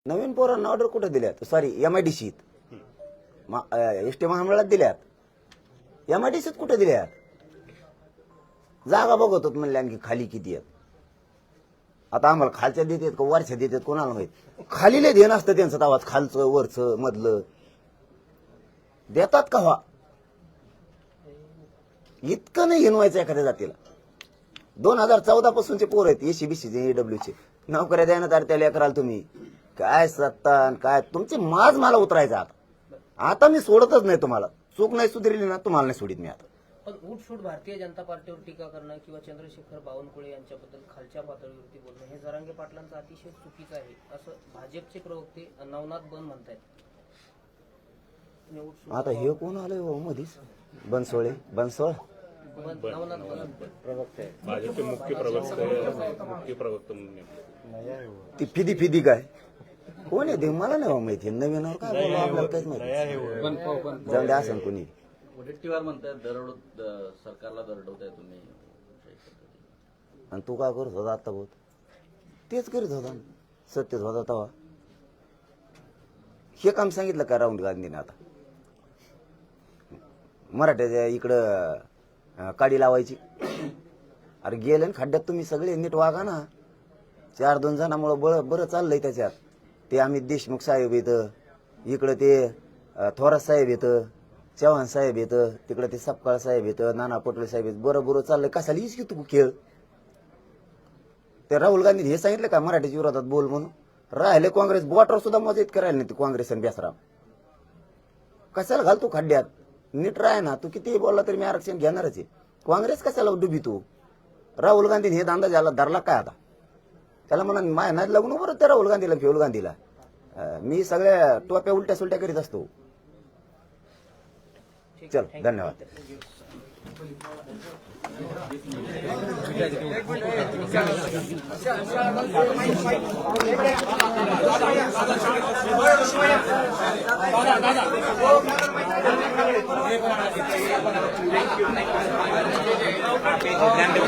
नवीन पोरांना ऑर्डर कुठे दिल्यात? सॉरी, एमआयडीसीत एसटी महामंडळात दिल्यात. एमआयडीसीत कुठे दिल्यात? जागा बघत होत म्हणले आणखी खाली किती आहेत. आता आम्हाला खालच्या देतात का वरच्या देतात कोणाला माहित. खाली लय देणं असतं त्यांचं आवाज, खालचं वरचं मधलं देतात का? व्हा इतकं नाही हिनवायचं एखाद्या जातीला. 2014 पासूनचे पोर आहेत एसीबीसीचे ईडब्ल्यूचे नोकऱ्या देण्यात आल्या. त्या लेकराला तुम्ही काय सत्ता काय तुमचे माज मला उतरायचा. आता मी सोडतच नाही तुम्हाला. चूक नाही सुधारली ना तुम्हाला नाही सोडित मी आता. पण उठसूट भारतीय जनता पार्टीवर टीका करणं किंवा चंद्रशेखर बावनकुळे यांच्याबद्दल खालच्या पातळीवरती बोलणं हे जरांगे पाटलांचं अतिशय चुकीचं आहे असं भाजपचे प्रवक्ते नवनाथ बन म्हणतायत. आता हे कोण आलंय मधीच? बनसोळे बनसोळ नवनाथ बन प्रवक्ते भाजपचे मुख्य प्रवक्ते म्हणून ती फिदी काय कोण आहे ते मला नाही माहिती. नवीनवर काय बोलू आपल्याला काहीच माहिती. जाऊन द्या असं कोणी. वडेट्टीवार म्हणतात सरकारला दरडवताय तुम्ही. आणि तू काय करत होता आता बहुत? तेच करीत होता सत्यच होता तेव्हा. हे काम सांगितलं का राहुल गांधीने? आता मराठ्याच्या इकडं काडी लावायची. अरे गेले ना खड्ड्यात तुम्ही सगळे, नीट वागा ना. 4-2 जणांमुळे बरं चाललंय त्याच्यात. ते अमित देशमुख साहेब येतं, इकडं ते थोरात साहेब येतं, चव्हाण साहेब येतं, तिकडे ते सपकाळ साहेब येतं, नाना पटोले साहेब येत. बरं चाललंय. कशाला हीच की तू खेळ? ते राहुल गांधी हे सांगितलं का मराठीच्या विरोधात बोल म्हणून? राहिले काँग्रेस बोटावर सुद्धा मदत करायला नाही. काँग्रेस आणि बेसराम कशाला घालतो खड्ड्यात? नीट राह ना. तू किती बोलला तरी मी आरक्षण घेणारच आहे. काँग्रेस कशाला डुबी तू? राहुल गांधीने हे दांदा झाला धरला काय आता? त्याला म्हणा माया नाही लागून बरं त्या राहुल गांधीला फेहुल गांधीला. मी सगळ्या टोप्या उलट्या सुलट्या करीत असतो. चल धन्यवाद.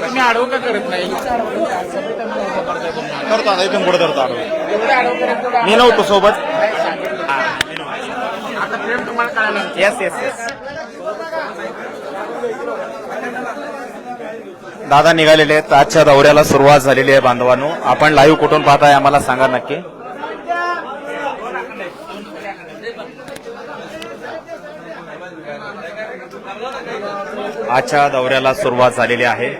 तुम्ही आडवं का करत नाही? करतो आता इथून पुढे करतो आडवं. मी नव्हतो सोबत. आता प्रेम तुम्हाला कळालं. येस दादा निघालेले आहेत. आजच्या दौऱ्याला सुरुवात झालेली आहे. बांधवांनो, आपण लाईव्ह कुठून पाहताय आम्हाला सांगा नक्की. आजच्या दौऱ्याला सुरुवात झालेली आहे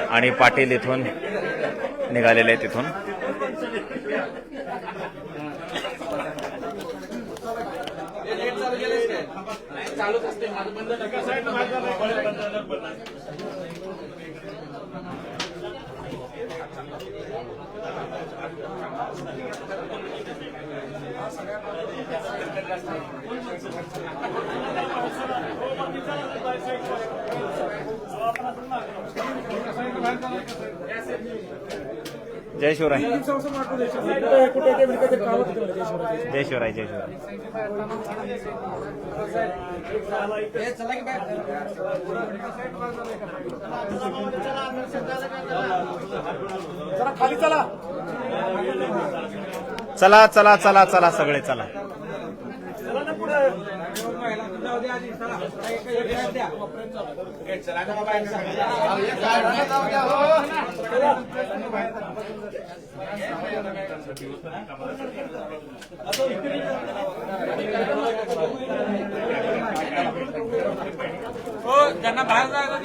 आणि पाटील इथून निघालेले आहेत. तिथून जय शिवराय. जय शिवराय. जय शिवराय. चला सगळे चला. त्यांना बाहेर जायचं.